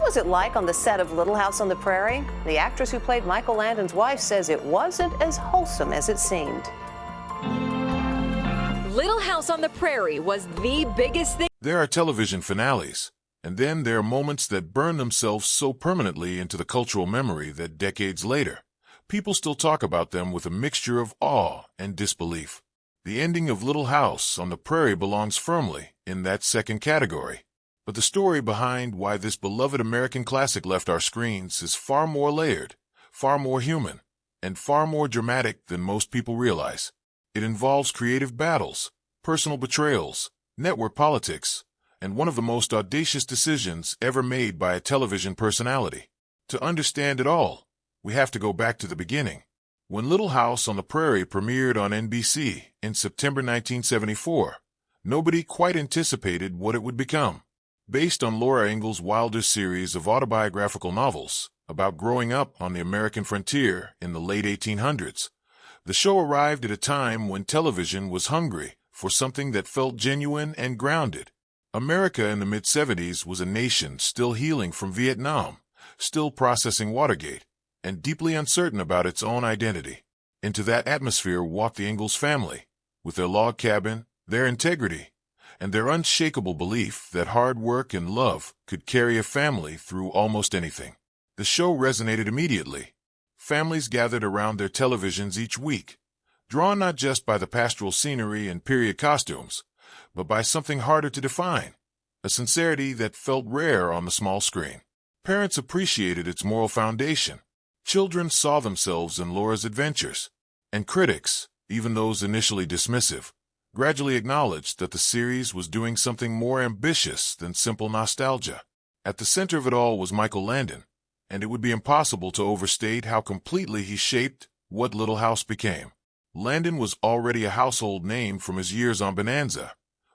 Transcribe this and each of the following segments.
was it like on the set of Little House on the Prairie? The actress who played Michael Landon's wife says it wasn't as wholesome as it seemed. Little House on the Prairie was the biggest thing. There are television finales, and then there are moments that burn themselves so permanently into the cultural memory that decades later, people still talk about them with a mixture of awe and disbelief. The ending of Little House on the Prairie belongs firmly in that second category. But the story behind why this beloved American classic left our screens is far more layered, far more human, and far more dramatic than most people realize. It involves creative battles, personal betrayals, network politics, and one of the most audacious decisions ever made by a television personality. To understand it all, we have to go back to the beginning. When Little House on the Prairie premiered on NBC in September 1974, nobody quite anticipated what it would become. Based on Laura Ingalls Wilder's series of autobiographical novels about growing up on the American frontier in the late 1800s, the show arrived at a time when television was hungry for something that felt genuine and grounded. America in the mid-70s was a nation still healing from Vietnam, still processing Watergate, and deeply uncertain about its own identity. Into that atmosphere walked the Ingalls family, with their log cabin, their integrity, and their unshakable belief that hard work and love could carry a family through almost anything. The show resonated immediately. Families gathered around their televisions each week, drawn not just by the pastoral scenery and period costumes, but by something harder to define, a sincerity that felt rare on the small screen. Parents appreciated its moral foundation. Children saw themselves in Laura's adventures, and critics, even those initially dismissive, gradually acknowledged that the series was doing something more ambitious than simple nostalgia. At the center of it all was Michael Landon, and it would be impossible to overstate how completely he shaped what Little House became. Landon was already a household name from his years on Bonanza,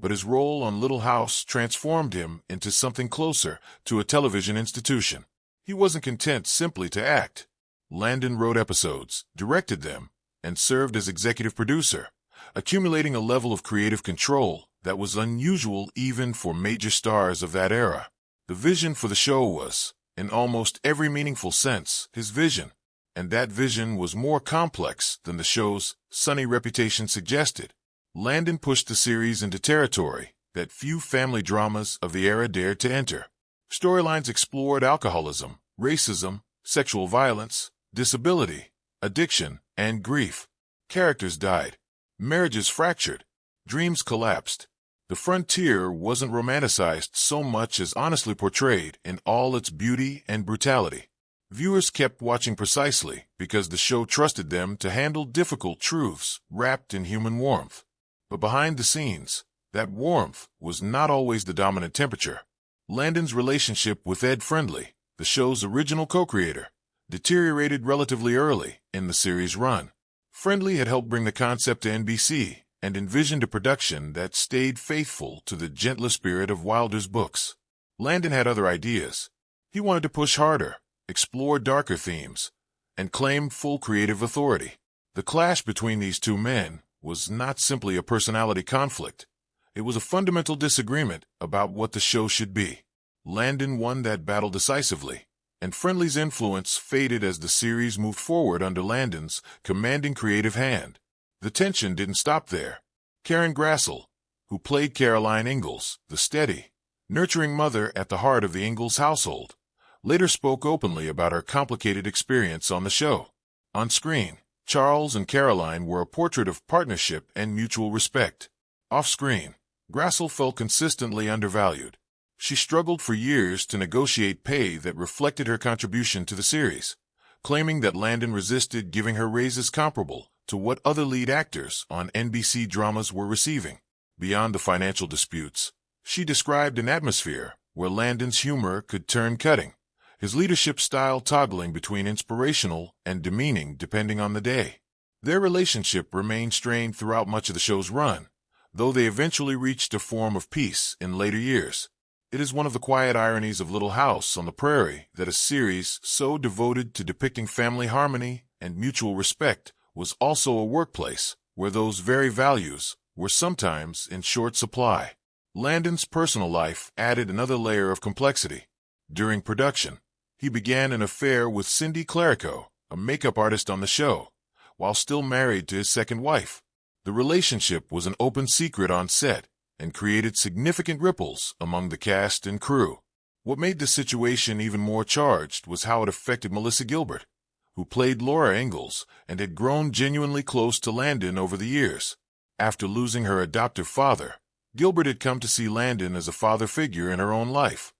but his role on Little House transformed him into something closer to a television institution. He wasn't content simply to act. Landon wrote episodes, directed them, and served as executive producer, accumulating a level of creative control that was unusual even for major stars of that era. The vision for the show was, in almost every meaningful sense, his vision, and that vision was more complex than the show's sunny reputation suggested. Landon pushed the series into territory that few family dramas of the era dared to enter. Storylines explored alcoholism, racism, sexual violence, disability, addiction, and grief. Characters died. Marriages fractured. Dreams collapsed. The frontier wasn't romanticized so much as honestly portrayed in all its beauty and brutality. Viewers kept watching precisely because the show trusted them to handle difficult truths wrapped in human warmth. But behind the scenes, that warmth was not always the dominant temperature. Landon's relationship with Ed Friendly, the show's original co-creator, deteriorated relatively early in the series' run. Friendly had helped bring the concept to NBC and envisioned a production that stayed faithful to the gentler spirit of Wilder's books. Landon had other ideas. He wanted to push harder, explore darker themes, and claim full creative authority. The clash between these two men was not simply a personality conflict. It was a fundamental disagreement about what the show should be. Landon won that battle decisively, and Friendly's influence faded as the series moved forward under Landon's commanding creative hand. The tension didn't stop there. Karen Grassel, who played Caroline Ingalls, the steady, nurturing mother at the heart of the Ingalls household, later spoke openly about her complicated experience on the show. On screen, Charles and Caroline were a portrait of partnership and mutual respect. Off-screen, Grassel felt consistently undervalued. She struggled for years to negotiate pay that reflected her contribution to the series, claiming that Landon resisted giving her raises comparable to what other lead actors on NBC dramas were receiving. Beyond the financial disputes, she described an atmosphere where Landon's humor could turn cutting, his leadership style toggling between inspirational and demeaning depending on the day. Their relationship remained strained throughout much of the show's run, though they eventually reached a form of peace in later years. It is one of the quiet ironies of Little House on the Prairie that a series so devoted to depicting family harmony and mutual respect was also a workplace where those very values were sometimes in short supply. Landon's personal life added another layer of complexity. During production, he began an affair with Cindy Clerico, a makeup artist on the show, while still married to his second wife. The relationship was an open secret on set and created significant ripples among the cast and crew. What made the situation even more charged was how it affected Melissa Gilbert, who played Laura Ingalls and had grown genuinely close to Landon over the years. After losing her adoptive father, Gilbert had come to see Landon as a father figure in her own life,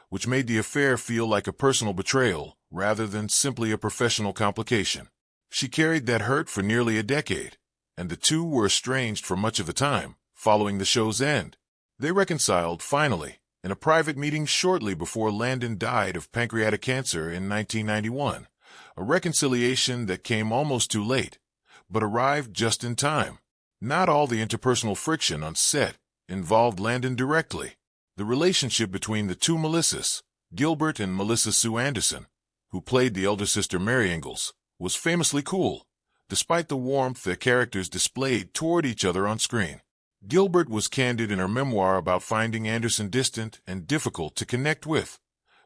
which made the affair feel like a personal betrayal rather than simply a professional complication. She carried that hurt for nearly a decade, and the two were estranged for much of the time following the show's end. They reconciled, finally, in a private meeting shortly before Landon died of pancreatic cancer in 1991, a reconciliation that came almost too late, but arrived just in time. Not all the interpersonal friction on set involved Landon directly. The relationship between the two Melissas, Gilbert and Melissa Sue Anderson, who played the elder sister Mary Ingalls, was famously cool, despite the warmth their characters displayed toward each other on screen. Gilbert was candid in her memoir about finding Anderson distant and difficult to connect with,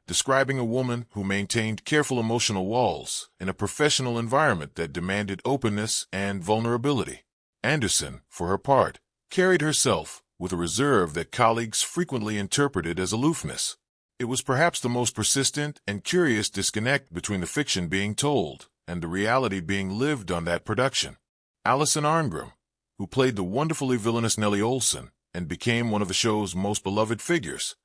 describing a woman who maintained careful emotional walls in a professional environment that demanded openness and vulnerability. Anderson, for her part, carried herself with a reserve that colleagues frequently interpreted as aloofness. It was perhaps the most persistent and curious disconnect between the fiction being told and the reality being lived on that production. Allison Arngrim, who played the wonderfully villainous Nellie Olson and became one of the show's most beloved figures,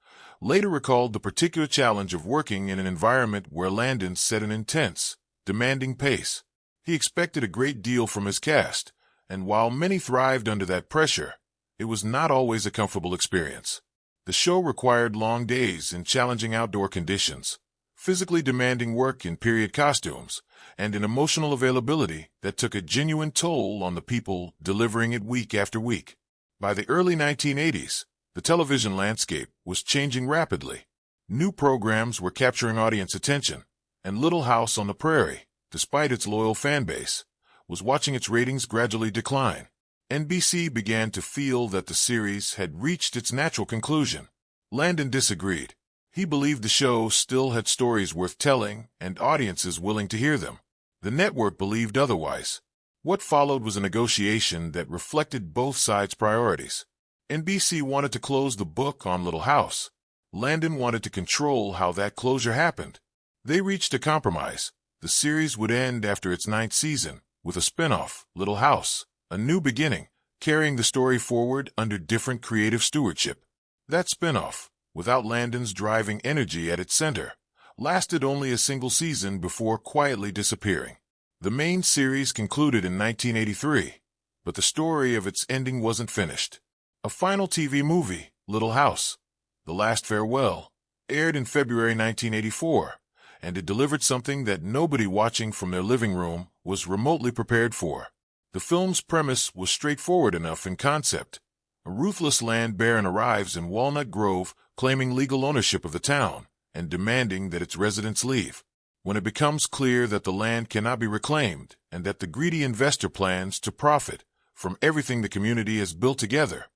later recalled the particular challenge of working in an environment where Landon set an intense, demanding pace. He expected a great deal from his cast, and while many thrived under that pressure, it was not always a comfortable experience. The show required long days in challenging outdoor conditions, physically demanding work in period costumes, and an emotional availability that took a genuine toll on the people delivering it week after week. By the early 1980s, the television landscape was changing rapidly. New programs were capturing audience attention, and Little House on the Prairie, despite its loyal fan base, was watching its ratings gradually decline. NBC began to feel that the series had reached its natural conclusion. Landon disagreed. He believed the show still had stories worth telling and audiences willing to hear them. The network believed otherwise. What followed was a negotiation that reflected both sides' priorities. NBC wanted to close the book on Little House. Landon wanted to control how that closure happened. They reached a compromise. The series would end after its 9th season, with a spin-off, Little House, a new beginning, carrying the story forward under different creative stewardship. That spin-off, without Landon's driving energy at its center, lasted only a single season before quietly disappearing. The main series concluded in 1983, but the story of its ending wasn't finished. A final TV movie, Little House, The Last Farewell, aired in February 1984, and it delivered something that nobody watching from their living room was remotely prepared for. The film's premise was straightforward enough in concept. A ruthless land baron arrives in Walnut Grove, claiming legal ownership of the town and demanding that its residents leave. When it becomes clear that the land cannot be reclaimed and that the greedy investor plans to profit from everything the community has built together,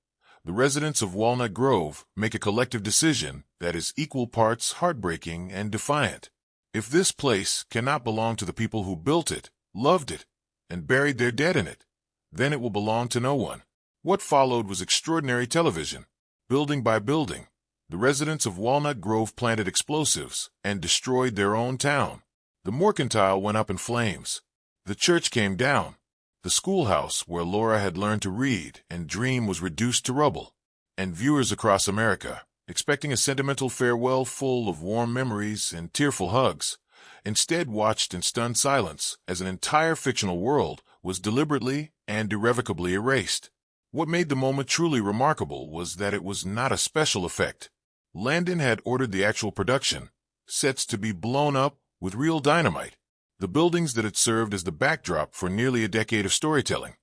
the residents of Walnut Grove make a collective decision that is equal parts heartbreaking and defiant. If this place cannot belong to the people who built it, loved it, and buried their dead in it, then it will belong to no one. What followed was extraordinary television. Building by building, the residents of Walnut Grove planted explosives and destroyed their own town. The mercantile went up in flames. The church came down. The schoolhouse where Laura had learned to read and dream was reduced to rubble. And viewers across America, expecting a sentimental farewell full of warm memories and tearful hugs, instead watched in stunned silence as an entire fictional world was deliberately and irrevocably erased. What made the moment truly remarkable was that it was not a special effect. Landon had ordered the actual production, sets to be blown up with real dynamite, the buildings that had served as the backdrop for nearly a decade of storytelling,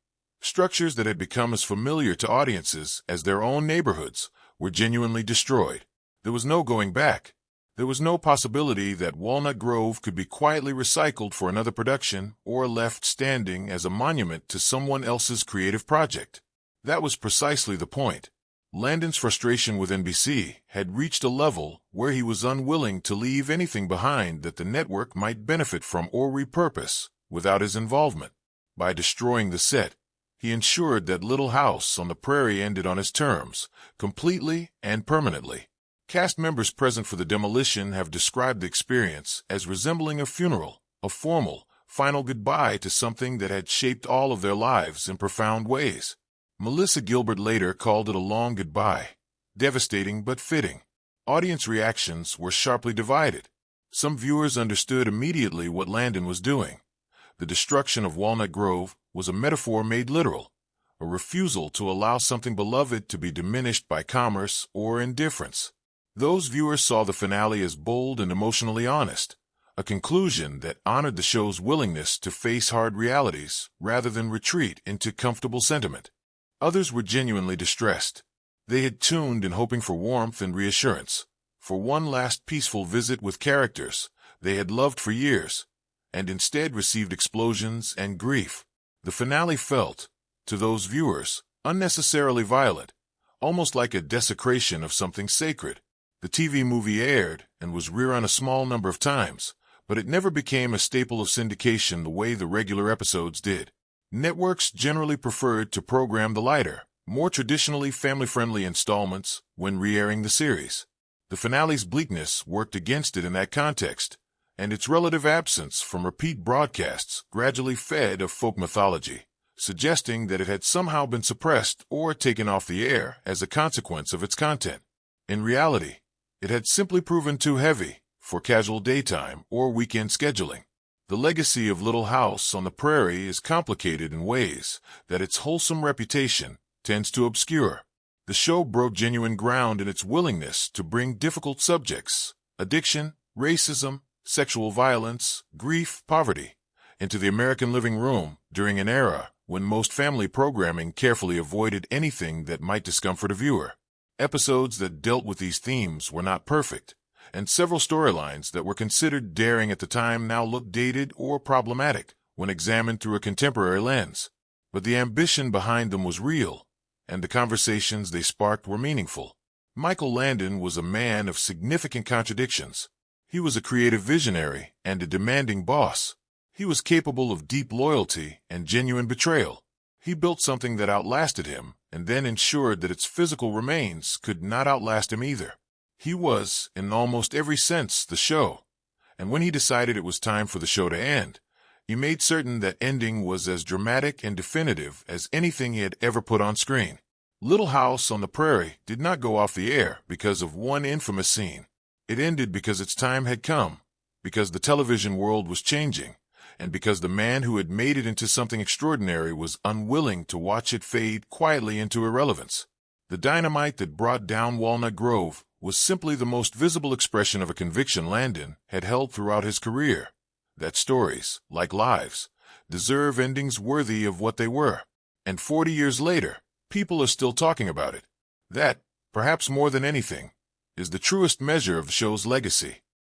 structures that had become as familiar to audiences as their own neighborhoods, were genuinely destroyed. There was no going back. There was no possibility that Walnut Grove could be quietly recycled for another production or left standing as a monument to someone else's creative project. That was precisely the point. Landon's frustration with NBC had reached a level where he was unwilling to leave anything behind that the network might benefit from or repurpose without his involvement. By destroying the set, he ensured that Little House on the Prairie ended on his terms, completely and permanently. Cast members present for the demolition have described the experience as resembling a funeral, a formal, final goodbye to something that had shaped all of their lives in profound ways. Melissa Gilbert later called it a long goodbye, devastating but fitting. Audience reactions were sharply divided. Some viewers understood immediately what Landon was doing. The destruction of Walnut Grove was a metaphor made literal, a refusal to allow something beloved to be diminished by commerce or indifference. Those viewers saw the finale as bold and emotionally honest, a conclusion that honored the show's willingness to face hard realities rather than retreat into comfortable sentiment. Others were genuinely distressed. They had tuned in hoping for warmth and reassurance, for one last peaceful visit with characters they had loved for years, and instead received explosions and grief. The finale felt, to those viewers, unnecessarily violent, almost like a desecration of something sacred. The TV movie aired and was rerun a small number of times, but it never became a staple of syndication the way the regular episodes did. Networks generally preferred to program the lighter, more traditionally family-friendly installments when re-airing the series. The finale's bleakness worked against it in that context, and its relative absence from repeat broadcasts gradually fed a folk mythology, suggesting that it had somehow been suppressed or taken off the air as a consequence of its content. In reality, it had simply proven too heavy for casual daytime or weekend scheduling. The legacy of Little House on the Prairie is complicated in ways that its wholesome reputation tends to obscure. The show broke genuine ground in its willingness to bring difficult subjects, addiction, racism, sexual violence, grief, poverty, into the American living room during an era when most family programming carefully avoided anything that might discomfort a viewer. Episodes that dealt with these themes were not perfect, and several storylines that were considered daring at the time now look dated or problematic when examined through a contemporary lens. But the ambition behind them was real, and the conversations they sparked were meaningful. Michael Landon was a man of significant contradictions. He was a creative visionary and a demanding boss. He was capable of deep loyalty and genuine betrayal. He built something that outlasted him and then ensured that its physical remains could not outlast him either. He was, in almost every sense, the show, and when he decided it was time for the show to end, he made certain that ending was as dramatic and definitive as anything he had ever put on screen. Little House on the Prairie did not go off the air because of one infamous scene. It ended because its time had come, because the television world was changing, and because the man who had made it into something extraordinary was unwilling to watch it fade quietly into irrelevance. The dynamite that brought down Walnut Grove was simply the most visible expression of a conviction Landon had held throughout his career, that stories, like lives, deserve endings worthy of what they were. And 40 years later, people are still talking about it. That, perhaps more than anything, is the truest measure of the show's legacy.